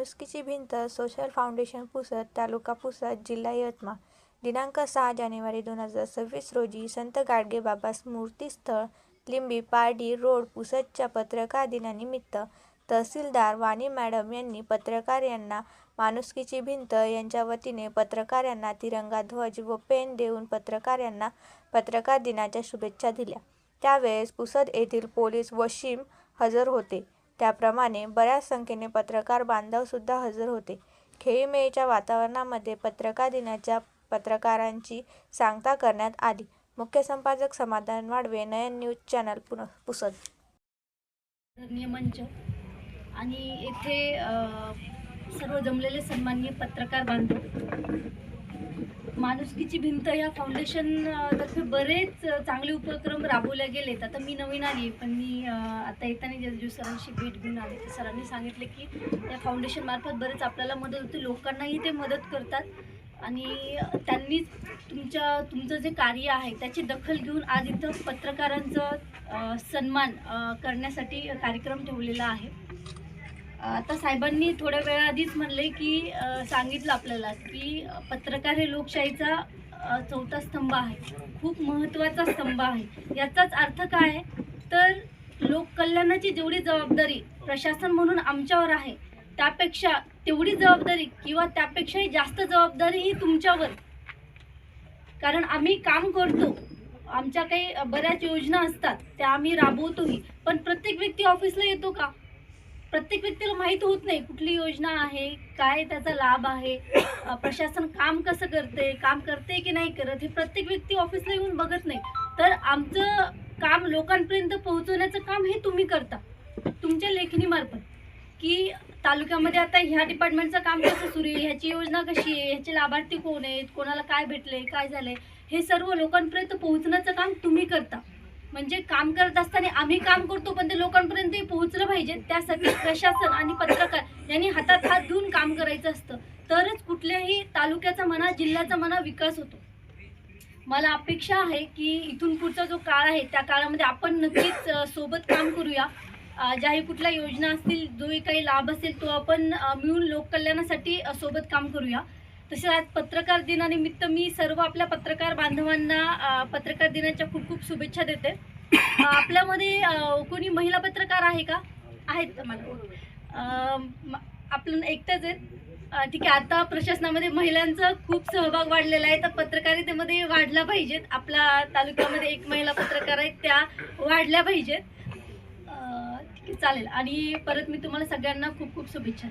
माणुसकीची भिंत social foundation Pusad, तालुका पुसद, जिल्हा यवतमाळ. दिनांक 6 जानेवारी 2026 रोजी संत गाडगेबाबा स्मृतिस्थळ लिंबी पारडी रोड पुसदच्या पत्रकार दिनानिमित्त तहसीलदार वाणी मॅडम यांनी पत्रकार यांना माणुसकीची भिंत यांच्या वतीने पत्रकार यांना तिरंगा ध्वज व पेन देऊन पत्रकार यांना पत्रकार दिनाच्या शुभेच्छा दिल्या. त्यावेळेस पुसद येथील पोलीस वशिम हजर होते. त्याप्रमाणे बऱ्याच संख्येने पत्रकार बांधव सुद्धा हजर होते. खेळीमेळीच्या वातावरणामध्ये पत्रकार दिनाच्या पत्रकारांची सांगता करण्यात आली. मुख्य संपादक समाधान वाडवे, नयन न्यूज चॅनल, पुसद. मंच आणि येथे सर्व जमलेले सन्माननीय पत्रकार बांधव, माणुसकीची भिंत या फाउंडेशन तर्फे बरेच चांगले उपक्रम राबवले गेलेत. आता मी नवीन आली, पण मी आता येताना जजू सरांशी भेट घेऊन आले. तर सरांनी सांगितले की या फाउंडेशन मार्फत बरेच आपल्याला मदत होते, लोकांनाही ते मदत करतात आणि त्यांनी तुमचं जे कार्य आहे त्याची दखल घेऊन आज इथं पत्रकारांचं सन्मान करण्यासाठी कार्यक्रम ठेवलेला आहे. आता साहेबांनी थोड्या वेळाआधीच म्हणले की सांगितलं आपल्याला की पत्रकार हे लोकशाहीचा चौथा स्तंभ आहे, खूप महत्त्वाचा स्तंभ आहे. याचाच अर्थ काय आहे तर लोककल्याणाची जेवढी जबाबदारी प्रशासन म्हणून आमच्यावर आहे, त्यापेक्षा तेवढी जबाबदारी किंवा त्यापेक्षाही जास्त जबाबदारी ही तुमच्यावर. कारण आम्ही काम करतो, आमच्या काही बऱ्याच योजना असतात त्या आम्ही राबवतोही, पण प्रत्येक व्यक्ती ऑफिसला येतो का? प्रत्येक व्यक्तीला माहीत होत नाही कुठली योजना आहे, काय त्याचा लाभ आहे, प्रशासन काम कसं करते की नाही करत, हे प्रत्येक व्यक्ती ऑफिसला येऊन बघत नाही. तर आमचं काम लोकांपर्यंत पोहोचवण्याचं काम हे तुम्ही करता तुमच्या लेखणीमार्फत, की तालुक्यामध्ये आता ह्या डिपार्टमेंटचं काम कसं सुरू आहे, ह्याची योजना कशी आहे, ह्याचे लाभार्थी कोण आहेत, कोणाला काय भेटले, काय झाले, हे सर्व लोकांपर्यंत पोहोचण्याचं काम तुम्ही करता. म्हणजे काम करत असताना आम्ही काम करतो, पण ते लोकांपर्यंतही पोहोचलं पाहिजे. त्यासाठी प्रशासन आणि पत्रकार यांनी हातात हात घेऊन काम करायचं असतं, तरच कुठल्याही तालुक्याचा म्हणा, जिल्ह्याचा म्हणा विकास होतो. मला अपेक्षा आहे की इथून पुढचा जो काळ आहे त्या काळामध्ये आपण नक्कीच सोबत काम करूया. ज्याही कुठल्या योजना असतील, जोही काही लाभ असेल तो आपण मिळून लोककल्याणासाठी सोबत काम करूया. तसेच आज पत्रकार दिनानिमित्त मी सर्व आपल्या पत्रकार बांधवांना पत्रकार दिनाच्या खूप खूप शुभेच्छा देते. आपल्यामध्ये कोणी महिला पत्रकार आहे का? आहेत मला. आपण एकटंच आहेत. ठीक आहे, आता प्रशासनामध्ये महिलांचा खूप सहभाग वाढलेला आहे, तर पत्रकारितेमध्ये वाढला पाहिजेत. आपल्या तालुक्यामध्ये एक महिला पत्रकार आहेत, त्या वाढल्या पाहिजेत. ठीक आहे, चालेल. आणि परत मी तुम्हाला सगळ्यांना खूप खूप शुभेच्छा.